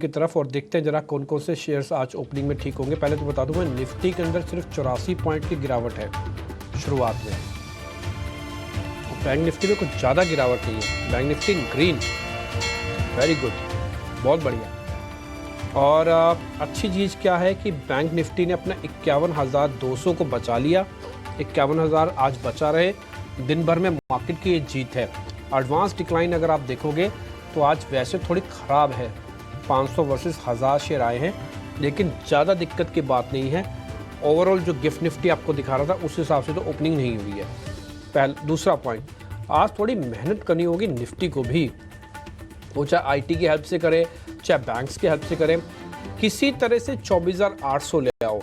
की तरफ और देखते हैं जरा कौन कौन से शेयर्स आज ओपनिंग में ठीक होंगे। पहले तो बता दूं मैं, निफ्टी के अंदर सिर्फ 84 पॉइंट की गिरावट है शुरुआत में। बैंक निफ्टी में कुछ ज़्यादा गिरावट नहीं है। Bank Nifty green, very good, बहुत बढ़िया। और अच्छी चीज़ क्या है कि बैंक निफ्टी ने अपना 51,200 को बचा लिया। 51,000 आज बचा रहे। दिन भर में मार्केट की ये जीत है। एडवांस डिक्लाइन अगर आप देखोगे तो आज वैसे थोड़ी ख़राब है, 500 वर्सेस 1000 शेयर आए हैं, लेकिन ज़्यादा दिक्कत की बात नहीं है। ओवरऑल जो गिफ्ट निफ्टी आपको दिखा रहा था उस हिसाब से तो ओपनिंग नहीं हुई है। दूसरा पॉइंट, आज थोड़ी मेहनत करनी होगी निफ्टी को भी, वो चाहे आईटी की हेल्प से करे चाहे बैंक्स की हेल्प से करें, किसी तरह से 24,800 ले आओ।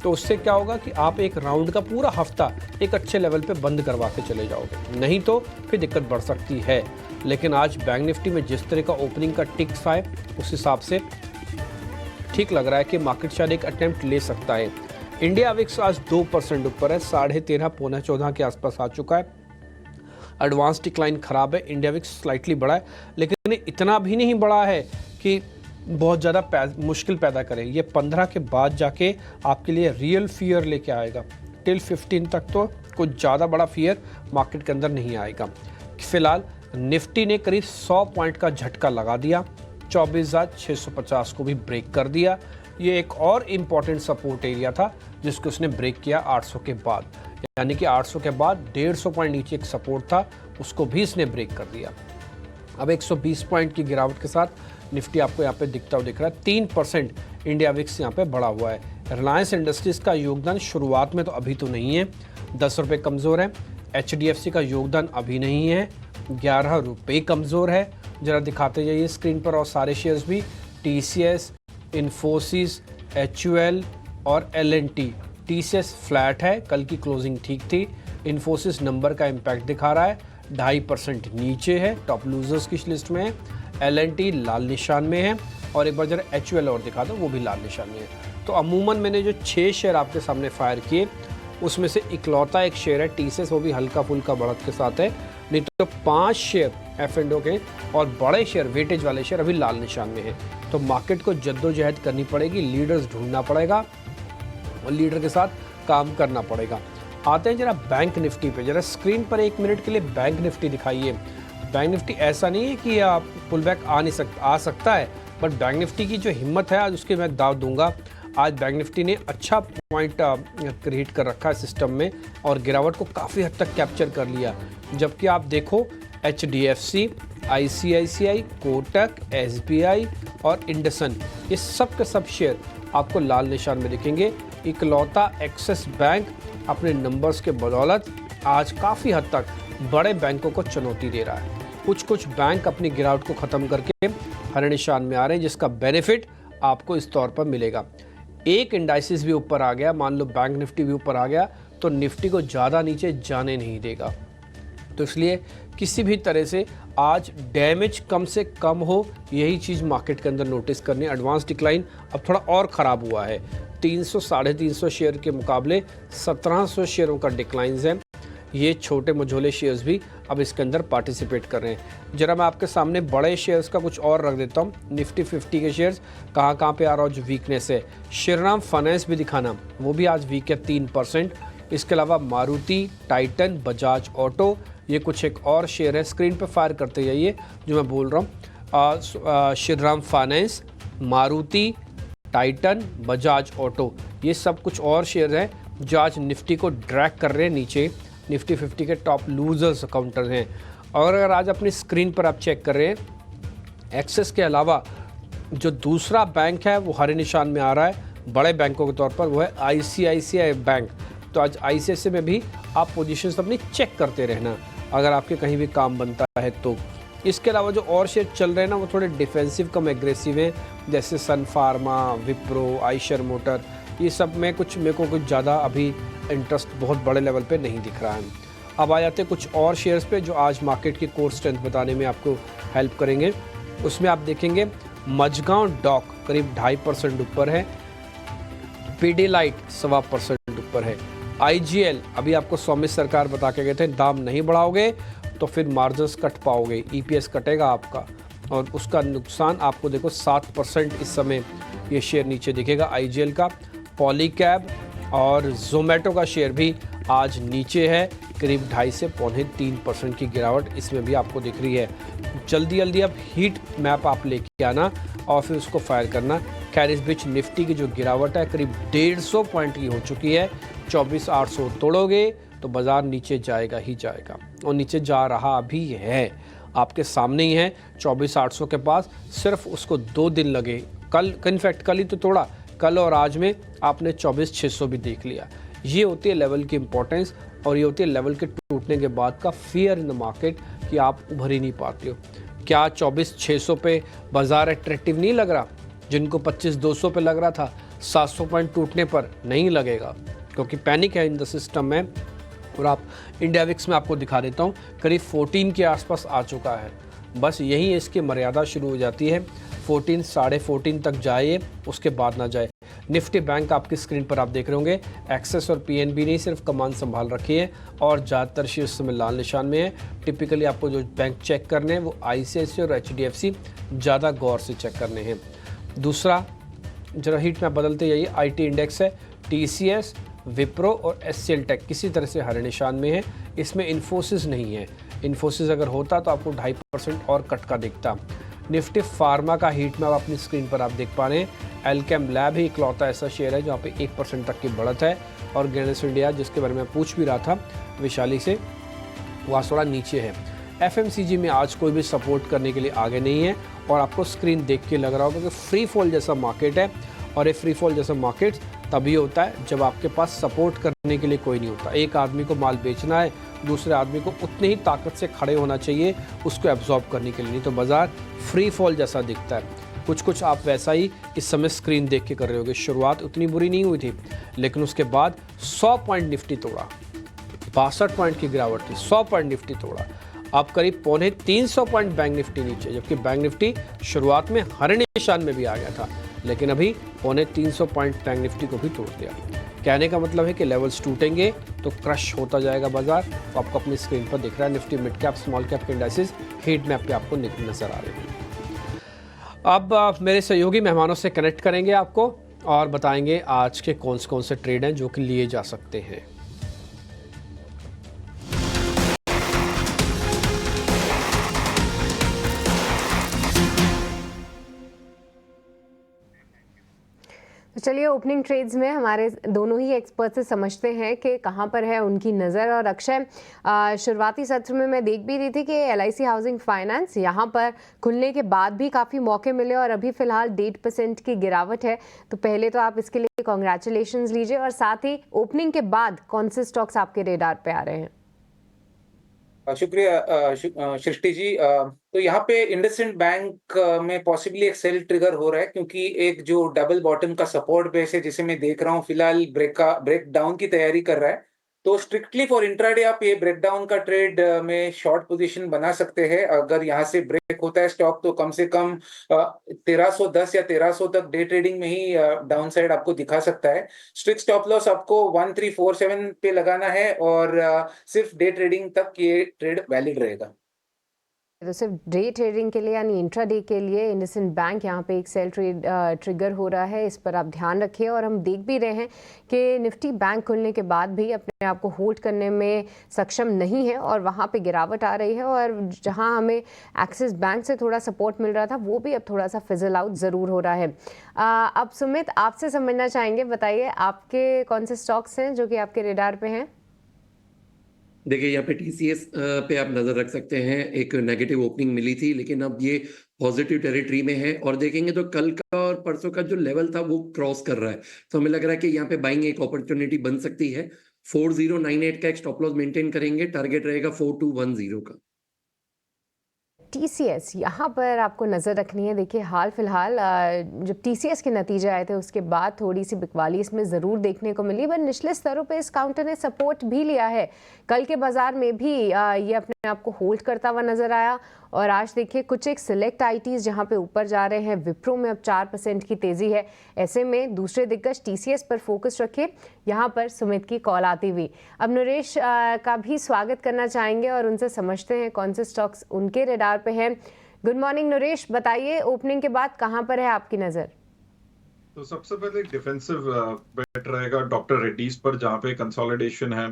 तो उससे क्या होगा कि आप एक राउंड का पूरा हफ्ता एक अच्छे लेवल पे बंद करवा के चले जाओगे, नहीं तो फिर दिक्कत बढ़ सकती है। लेकिन आज बैंक निफ्टी में जिस तरह का ओपनिंग का टिक्स आए उस हिसाब से ठीक लग रहा है कि मार्केट शायद एक अटेम्प्ट ले सकता है। इंडिया विक्स आज 2% ऊपर है, 13.5 पौने 14 के आसपास आ चुका है। एडवांस डिक्लाइन खराब है, इंडिया विक्स स्लाइटली बड़ा है, लेकिन इतना भी नहीं बड़ा है कि बहुत ज़्यादा मुश्किल पैदा करे। ये 15 के बाद जाके आपके लिए रियल फियर लेके आएगा। टिल 15 तक तो कुछ ज़्यादा बड़ा फियर मार्केट के अंदर नहीं आएगा। फिलहाल निफ्टी ने करीब 100 पॉइंट का झटका लगा दिया, 24,650 को भी ब्रेक कर दिया। ये एक और इम्पॉर्टेंट सपोर्ट एरिया था जिसको उसने ब्रेक किया 800 के बाद, यानी कि 800 के बाद 150 पॉइंट नीचे एक सपोर्ट था, उसको भी इसने ब्रेक कर दिया। अब 120 पॉइंट की गिरावट के साथ निफ्टी आपको यहाँ पे दिखता हुआ दिख रहा है। 3% इंडिया विक्स यहाँ पे बढ़ा हुआ है। रिलायंस इंडस्ट्रीज़ का योगदान शुरुआत में तो अभी तो नहीं है, 10 रुपये कमज़ोर है। HDFC का योगदान अभी नहीं है, 11 रुपये कमज़ोर है। ज़रा दिखाते जाइए स्क्रीन पर और सारे शेयर्स भी, TCS, इन्फोसिस, HUL और L&T। TCS फ्लैट है, कल की क्लोजिंग ठीक थी। इन्फोसिस नंबर का इम्पैक्ट दिखा रहा है, 2.5% नीचे है, टॉप लूजर्स की लिस्ट में है। L&T लाल निशान में है और एक बार जरा HUL और दिखा दो, वो भी लाल निशान में है। तो अमूमन मैंने जो 6 शेयर आपके सामने फायर किए उसमें से इकलौता एक शेयर है TCS, वो भी हल्का फुल्का बढ़त के साथ है। नहीं तो 5 शेयर F&O के और बड़े शेयर वेटेज वाले शेयर अभी लाल निशान में है। तो मार्केट को जद्दोजहद करनी पड़ेगी, लीडर्स ढूंढना पड़ेगा और लीडर के साथ काम करना पड़ेगा। आते हैं जरा बैंक निफ्टी पे, जरा स्क्रीन पर 1 मिनट के लिए बैंक निफ्टी दिखाइए। बैंक निफ्टी ऐसा नहीं है कि आप पुल बैक आ सकता है, बट बैंक निफ्टी की जो हिम्मत है आज उसके मैं दाव दूंगा। आज बैंक निफ्टी ने अच्छा पॉइंट क्रिएट कर रखा है सिस्टम में और गिरावट को काफ़ी हद तक कैप्चर कर लिया। जबकि आप देखो HDFC, ICICI, कोटक, SBI और इंडसन, ये सब के सब शेयर आपको लाल निशान में दिखेंगे। इकलौता एक्सिस बैंक अपने नंबर्स के बदौलत आज काफ़ी हद तक बड़े बैंकों को चुनौती दे रहा है। कुछ बैंक अपनी गिरावट को ख़त्म करके हरे निशान में आ रहे हैं, जिसका बेनिफिट आपको इस तौर पर मिलेगा। एक इंडाइसिस भी ऊपर आ गया, मान लो बैंक निफ्टी भी ऊपर आ गया, तो निफ्टी को ज़्यादा नीचे जाने नहीं देगा। तो इसलिए किसी भी तरह से आज डैमेज कम से कम हो, यही चीज़ मार्केट के अंदर नोटिस करनी है। एडवांस डिक्लाइन अब थोड़ा और ख़राब हुआ है, 300 साढ़े 300 शेयर के मुकाबले 1700 शेयरों का डिक्लाइंस है। ये छोटे मझोले शेयर्स भी अब इसके अंदर पार्टिसिपेट कर रहे हैं। जरा मैं आपके सामने बड़े शेयर्स का कुछ और रख देता हूँ। निफ्टी 50 के शेयर्स कहाँ पे आ रहा हो जो वीकनेस है। श्रीराम फाइनेंस भी दिखाना, वो भी आज वीक है 3%। इसके अलावा मारुति, टाइटन, बजाज ऑटो, ये कुछ एक और शेयर है। स्क्रीन पर फायर करते जाइए जो मैं बोल रहा हूँ। Shriram finance, Maruti, Titan, Bajaj auto, ये सब कुछ और शेयर हैं जो आज निफ्टी को ड्रैग कर रहे हैं नीचे। निफ्टी 50 के टॉप लूजर्स काउंटर हैं। और अगर आज अपनी स्क्रीन पर आप चेक कर रहे हैं, एक्सिस के अलावा जो दूसरा बैंक है वो हरे निशान में आ रहा है बड़े बैंकों के तौर पर, वो है ICICI बैंक। तो आज ICICI में भी आप पोजीशंस अपनी चेक करते रहना अगर आपके कहीं भी काम बनता है तो। इसके अलावा जो और शेयर चल रहे हैं ना, वो थोड़े डिफेंसिव कम एग्रेसिव हैं, जैसे सन फार्मा, विप्रो, आइशर मोटर, ये सब में कुछ मेरे को कुछ ज़्यादा अभी इंटरेस्ट बहुत बड़े लेवल पे नहीं दिख रहा है। अब आ जाते हैं कुछ और शेयर्स पे जो आज मार्केट की कोर स्ट्रेंथ बताने में आपको हेल्प करेंगे। उसमें आप देखेंगे मझगांव डॉक करीब 2.5% ऊपर है, पीडीलाइट 1.25% ऊपर है। IGL अभी आपको स्वामी सरकार बता के गए थे दाम नहीं बढ़ाओगे तो फिर मार्जिन्स कट पाओगे, EPS कटेगा आपका। और उसका नुकसान आपको देखो 7% इस समय ये शेयर नीचे दिखेगा आईजीएल का। पॉलीकैब और जोमेटो का शेयर भी आज नीचे है, करीब 2.5 से 3% की गिरावट इसमें भी आपको दिख रही है। जल्दी जल्दी अब हीट मैप आप लेके आना और फिर उसको फायर करना। खैर इस बीच निफ्टी की जो गिरावट है करीब 150 पॉइंट की हो चुकी है। 24,800 तोड़ोगे तो बाजार नीचे जाएगा ही जाएगा, और नीचे जा रहा भी है, आपके सामने ही है 24,800 के पास। सिर्फ उसको 2 दिन लगे, कल इनफैक्ट कल ही तो तोड़ा, कल और आज में आपने 24,600 भी देख लिया। ये होती है लेवल की इंपॉर्टेंस, और ये होती है लेवल के टूटने के बाद का फियर इन द मार्केट कि आप उभर ही नहीं पाते हो। क्या 24,600 पे बाजार अट्रैक्टिव नहीं लग रहा? जिनको 25,200 पे लग रहा था, 700 पॉइंट टूटने पर नहीं लगेगा, क्योंकि पैनिक है इन द सिस्टम में। और आप इंडिया विक्स में आपको दिखा देता हूँ, करीब 14 के आसपास आ चुका है। बस यही इसकी मर्यादा शुरू हो जाती है, 14 साढ़े 14 तक जाए, उसके बाद ना जाए। निफ्टी बैंक आपकी स्क्रीन पर आप देख रहे होंगे, एक्सेस और पीएनबी ने सिर्फ कमान संभाल रखी है, और ज़्यादातर शेयर इस समय लाल निशान में है। टिपिकली आपको जो बैंक चेक करने हैं वो आईसीआईसीआई और एचडीएफसी ज़्यादा गौर से चेक करने हैं। दूसरा जरा हीट मैप बदलते जाइए, आईटी इंडेक्स है, टीसीएस, विप्रो और एचसीएल टेक किसी तरह से हरे निशान में है। इसमें इन्फोसिस नहीं है, इन्फोसिस अगर होता तो आपको 2.5% और कट का दिखता। निफ्टी फार्मा का हीट मैप अपनी स्क्रीन पर आप देख पा रहे हैं। एल्केम लैब ही इकलौता ऐसा शेयर है जहाँ पे 1% तक की बढ़त है, और गैनेस इंडिया जिसके बारे में पूछ भी रहा था विशाली से, वहाँ थोड़ा नीचे है। एफएमसीजी में आज कोई भी सपोर्ट करने के लिए आगे नहीं है, और आपको स्क्रीन देख के लग रहा होगा कि फ्री फॉल जैसा मार्केट है, और ये फ्री फॉल जैसा मार्केट तभी होता है जब आपके पास सपोर्ट करने के लिए कोई नहीं होता। एक आदमी को माल बेचना है, दूसरे आदमी को उतनी ही ताकत से खड़े होना चाहिए उसको एब्जॉर्ब करने के लिए, नहीं तो बाजार फ्री फॉल जैसा दिखता है। कुछ आप वैसा ही इस समय स्क्रीन देख के कर रहे होगे। शुरुआत उतनी बुरी नहीं हुई थी, लेकिन उसके बाद 100 पॉइंट निफ्टी तोड़ा, 62 पॉइंट की गिरावट थी, 100 पॉइंट निफ्टी तोड़ा। अब करीब 350 पॉइंट बैंक निफ्टी नीचे, जबकि बैंक निफ्टी शुरुआत में हरे निशान में भी आ गया था, लेकिन अभी 350 पॉइंट बैंक निफ्टी को भी तोड़ दिया। कहने का मतलब है कि लेवल्स टूटेंगे तो क्रश होता जाएगा बाजार। तो आपको अपनी स्क्रीन पर दिख रहा है Nifty mid cap small cap के इंडाइसेस हीट मैप पे आपको नजर आ रहे हैं। अब मेरे सहयोगी मेहमानों से कनेक्ट करेंगे आपको और बताएंगे आज के कौन से ट्रेड हैं जो कि लिए जा सकते हैं। तो चलिए ओपनिंग ट्रेड्स में हमारे दोनों ही एक्सपर्ट से समझते हैं कि कहां पर है उनकी नज़र। और अक्षय, शुरुआती सत्र में मैं देख भी रही थी कि एलआईसी हाउसिंग फाइनेंस यहां पर खुलने के बाद भी काफ़ी मौके मिले, और अभी फ़िलहाल 1.5% की गिरावट है। तो पहले तो आप इसके लिए कॉन्ग्रेचुलेशंस लीजिए, और साथ ही ओपनिंग के बाद कौन से स्टॉक्स आपके रेडार पे आ रहे हैं? शुक्रिया सृष्टि जी। तो यहाँ पे इंडसइंड बैंक में पॉसिबली एक सेल ट्रिगर हो रहा है, क्योंकि एक जो डबल बॉटम का सपोर्ट बेस है जिसे मैं देख रहा हूँ फिलहाल ब्रेक डाउन की तैयारी कर रहा है। तो स्ट्रिक्टली फॉर इंट्राडे आप ये ब्रेक डाउन का ट्रेड में शॉर्ट पोजीशन बना सकते हैं। अगर यहाँ से ब्रेक होता है स्टॉक तो कम से कम 1310 या 1300 तक डे ट्रेडिंग में ही डाउन साइड आपको दिखा सकता है। स्ट्रिक्ट स्टॉप लॉस आपको 1347 पे लगाना है, और सिर्फ डे ट्रेडिंग तक ये ट्रेड वैलिड रहेगा। तो सिर्फ डे ट्रेडिंग के लिए यानी इंट्राडे के लिए इंडसइंड बैंक यहाँ पे एक सेल ट्रिगर हो रहा है, इस पर आप ध्यान रखिए। और हम देख भी रहे हैं कि निफ्टी बैंक खुलने के बाद भी अपने आप को होल्ड करने में सक्षम नहीं है, और वहाँ पे गिरावट आ रही है। और जहाँ हमें एक्सिस बैंक से थोड़ा सपोर्ट मिल रहा था वो भी अब थोड़ा सा फिजल आउट ज़रूर हो रहा है। अब सुमित, आपसे समझना चाहेंगे, बताइए आपके कौन से स्टॉक्स हैं जो कि आपके रेडार पे हैं? देखिए यहाँ पे टीसीएस पे आप नजर रख सकते हैं। एक नेगेटिव ओपनिंग मिली थी, लेकिन अब ये पॉजिटिव टेरिटरी में है, और देखेंगे तो कल का और परसों का जो लेवल था वो क्रॉस कर रहा है। तो हमें लग रहा है कि यहाँ पे बाइंग एक अपॉर्चुनिटी बन सकती है। 4098 का एक स्टॉप लॉस मेंटेन करेंगे, टारगेट रहेगा 4210 का। टीसीएस यहाँ पर आपको नज़र रखनी है। देखिए हाल फिलहाल जब टीसीएस के नतीजे आए थे उसके बाद थोड़ी सी बिकवाली इसमें ज़रूर देखने को मिली, पर निचले स्तरों पे इस काउंटर ने सपोर्ट भी लिया है। कल के बाजार में भी ये अपने आप को होल्ड करता हुआ नज़र आया, और आज देखिए कुछ एक सिलेक्ट आईटीज़ जहाँ पे ऊपर जा रहे हैं। विप्रो में अब 4% की तेज़ी है। ऐसे में दूसरे दिग्गज टीसीएस पर फोकस रखिए। यहाँ पर सुमित की कॉल आती हुई अब नरेश का भी स्वागत करना चाहेंगे और उनसे समझते हैं कौन से स्टॉक्स उनके रेडार पे हैं। गुड मॉर्निंग नरेश, बताइए ओपनिंग के बाद कहां पर है आपकी नजर? तो सबसे पहले एक डिफेंसिव बेट रहेगा डॉक्टर रेड्डीज पर, जहां पे कंसोलिडेशन है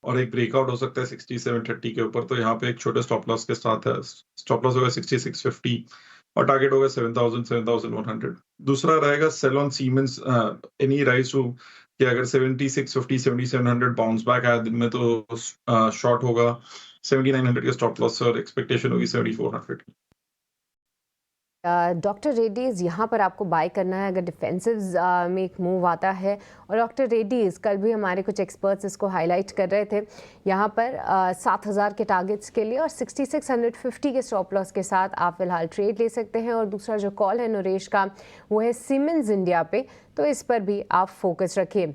और एक ब्रेकआउट हो सकता है 6730 के ऊपर। तो यहाँ पे एक छोटे स्टॉप लॉस के साथ है। स्टॉप लॉस होगा 6650 और टारगेट होगा 7000 7100। दूसरा रहेगा sell on Siemens, any rise to कि अगर 7650 7700 बाउंस बैक आया दिन में तो शॉर्ट होगा। 7900 का स्टॉप लॉस और एक्सपेक्टेशन होगी 7400 की। डॉक्टर रेड्डीज यहाँ पर आपको बाय करना है अगर डिफेंसिव में एक मूव आता है। और डॉक्टर रेड्डीज कल भी हमारे कुछ एक्सपर्ट्स इसको हाईलाइट कर रहे थे यहाँ पर 7000 के टारगेट्स के लिए और 6650 के स्टॉप लॉस के साथ आप फिलहाल ट्रेड ले सकते हैं। और दूसरा जो कॉल है नरेश का वो है सीमेंस इंडिया पे, तो इस पर भी आप फोकस रखिए।